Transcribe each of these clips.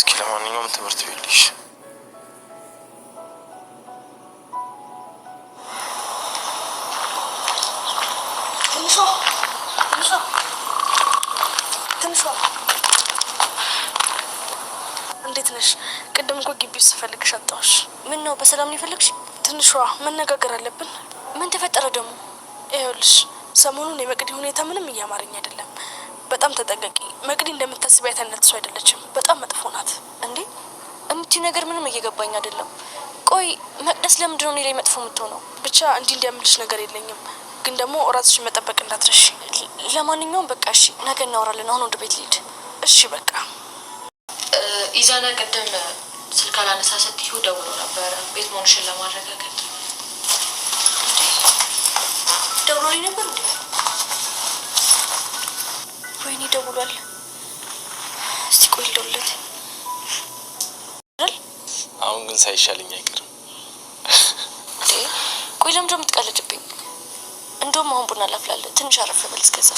እስኪ ለማንኛውም ትምህርት ቤት ልሽ እንዴት ነሽ? ቅድም እኮ ግቢ ውስጥ ስፈልግሽ አጣሁሽ። ምን ነው በሰላም ነው የፈለግሽ? ትንሿ መነጋገር አለብን። ምን ተፈጠረ ደግሞ? ይኸውልሽ ሰሞኑን የመቅዲ ሁኔታ ምንም እያማረኝ አይደለም። በጣም ተጠንቀቂ። መቅዲ እንደምታስቢያት አይነት ሰው አይደለችም። በጣም መጥፎ ናት። እንዴ እምትዩ ነገር ምንም እየገባኝ አይደለም። ቆይ መቅደስ ለምንድን ነው እኔ ላይ መጥፎ የምትሆነው? ብቻ እንዲያምልሽ ነገር የለኝም፣ ግን ደግሞ ራስሽን መጠበቅ እንዳትረሺ። ለማንኛውም በቃ እሺ፣ ነገ እናወራለን። አሁን ወደ ቤት ልሂድ። እሺ በቃ። ኢዛና ቀደም ስልክ አላነሳ ስትይው ደውሎ ነበረ ቤት መሆንሽን ለማረጋገጥ። ደውሎልኝ ነበር እንዴ? ወይኔ ደውሏል። እስቲ ቆይ ልደውልለት። አሁን ግን ሳይሻልኝ አይቀርም። ቆይ ለምንድን ነው የምትቀልድብኝ? እንደውም አሁን ቡና ላፍላለሁ። ትንሽ አረፍ በል እስከዛ።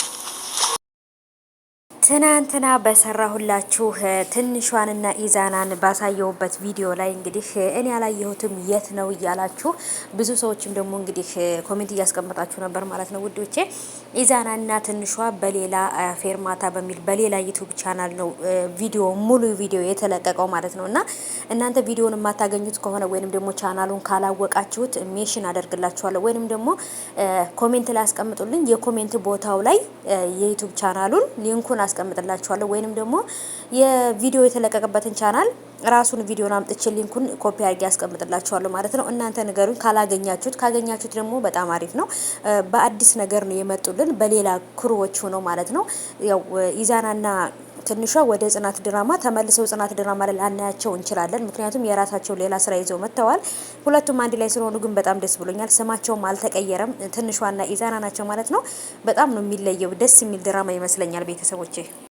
ትናንትና በሰራሁላችሁ ትንሿንና ኢዛናን ባሳየሁበት ቪዲዮ ላይ እንግዲህ እኔ ያላየሁትም የት ነው እያላችሁ ብዙ ሰዎችም ደግሞ እንግዲህ ኮሜንት እያስቀመጣችሁ ነበር ማለት ነው ውዶቼ። ኢዛናና ትንሿ በሌላ ፌርማታ በሚል በሌላ ዩቲዩብ ቻናል ነው ሙሉ ቪዲዮ የተለቀቀው ማለት ነው። እና እናንተ ቪዲዮውን የማታገኙት ከሆነ ወይንም ደግሞ ቻናሉን ካላወቃችሁት ሜሽን አደርግላችኋለሁ ወይንም ደግሞ ኮሜንት ላይ አስቀምጡልኝ። የኮሜንት ቦታው ላይ የዩቲዩብ ቻናሉን ሊንኩን አስቀምጥላችኋለሁ ወይንም ደግሞ የቪዲዮ የተለቀቀበትን ቻናል ራሱን ቪዲዮን አምጥቼ ሊንኩን ኮፒ አድርጌ አስቀምጥላችኋለሁ ማለት ነው። እናንተ ንገሩኝ ካላገኛችሁት። ካገኛችሁት ደግሞ በጣም አሪፍ ነው። በአዲስ ነገር ነው የመጡልን በሌላ ክሩዎች ሆነው ማለት ነው። ያው ኢዛናና ትንሿ ወደ ጽናት ድራማ ተመልሰው ጽናት ድራማ ላይ ላናያቸው እንችላለን። ምክንያቱም የራሳቸው ሌላ ስራ ይዘው መጥተዋል። ሁለቱም አንድ ላይ ስለሆኑ ግን በጣም ደስ ብሎኛል። ስማቸውም አልተቀየረም። ትንሿና ኢዛና ናቸው ማለት ነው። በጣም ነው የሚለየው። ደስ የሚል ድራማ ይመስለኛል ቤተሰቦቼ።